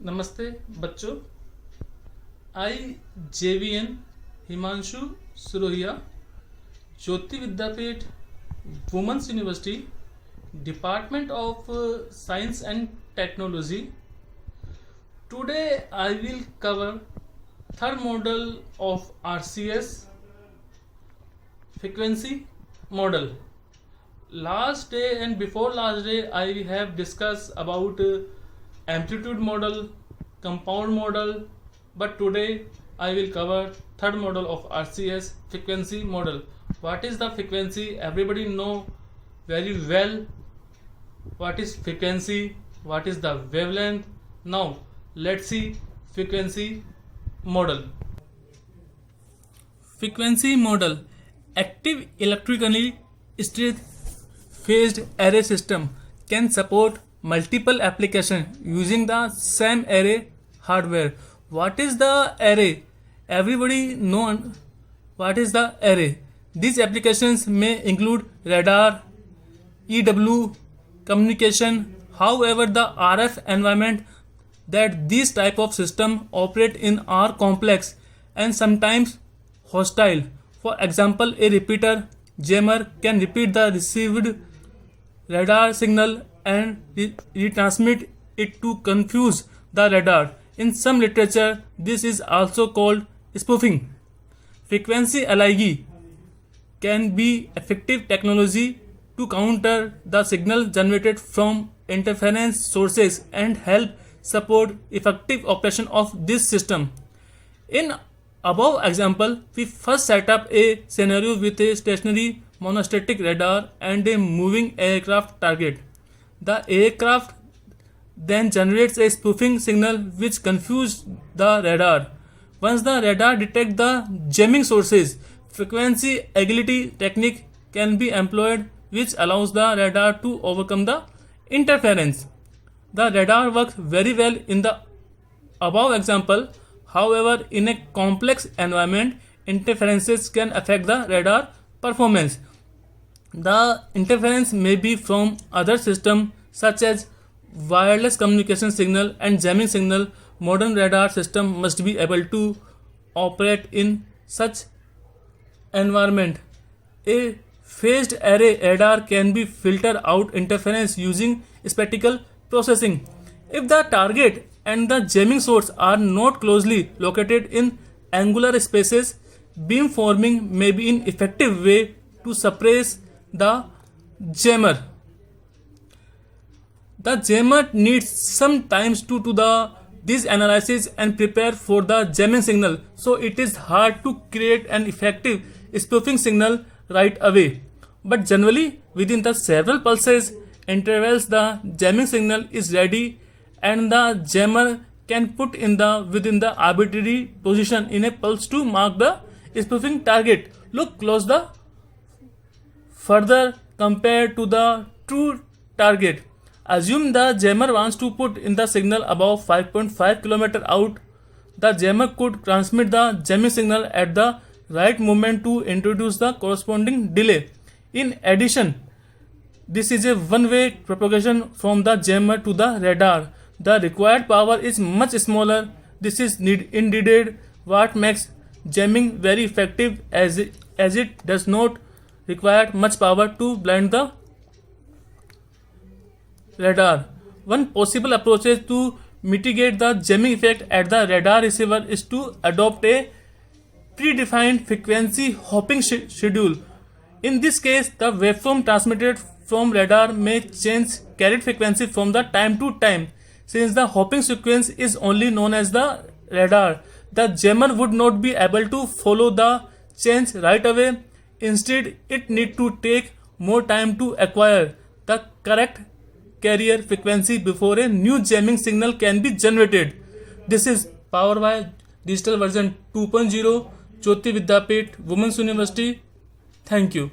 नमस्ते बच्चों। I JVN Himanshu Surohiya, Jyoti Vidyapeeth women's university, department of science and technology. Today I will cover third model of RCS, frequency model. Last day and before last day I have discussed about amplitude model, compound model, but today I will cover third model of RCS, frequency model. What is the frequency? Everybody know very well what is frequency, what is the wavelength. Now let's see frequency model. Frequency model, active electrically straight phased array system, can support multiple applications using the same array hardware. What is the array? Everybody know what is the array. These applications may include radar, EW, communication. However, the RF environment that these type of system operate in are complex and sometimes hostile. For example, a repeater jammer can repeat the received radar signal and retransmit it to confuse the radar. In some literature, this is also called spoofing. Frequency alignment can be effective technology to counter the signal generated from interference sources and help support effective operation of this system. In above example, we first set up a scenario with a stationary monostatic radar and a moving aircraft target. The aircraft then generates a spoofing signal which confuses the radar. Once the radar detects the jamming sources, frequency agility technique can be employed, which allows the radar to overcome the interference. The radar works very well in the above example. However, in a complex environment, interferences can affect the radar performance. The interference may be from other systems such as wireless communication signal and jamming signal. Modern radar system must be able to operate in such environment. A phased array radar can be filter out interference using spectral processing. If the target and the jamming source are not closely located in angular spaces, beam forming may be an effective way to suppress the jammer. The jammer needs some time to do this analysis and prepare for the jamming signal, so it is hard to create an effective spoofing signal right away. But generally, within the several pulses intervals, the jamming signal is ready and the jammer can put in the within the arbitrary position in a pulse to mark the spoofing target. Look close the further compared to the true target. Assume the jammer wants to put in the signal above 5.5 km out. The jammer could transmit the jamming signal at the right moment to introduce the corresponding delay. In addition, this is a one-way propagation from the jammer to the radar. The required power is much smaller. This is indeed what makes jamming very effective, as it does not require much power to blind the radar. One possible approach to mitigate the jamming effect at the radar receiver is to adopt a predefined frequency hopping schedule. In this case, the waveform transmitted from radar may change carried frequency from the time to time. Since the hopping sequence is only known as the radar, the jammer would not be able to follow the change right away. Instead, it needs to take more time to acquire the correct carrier frequency before a new jamming signal can be generated. This is powered by digital version 2.0, Jyoti Vidyapeeth Women's University. Thank you.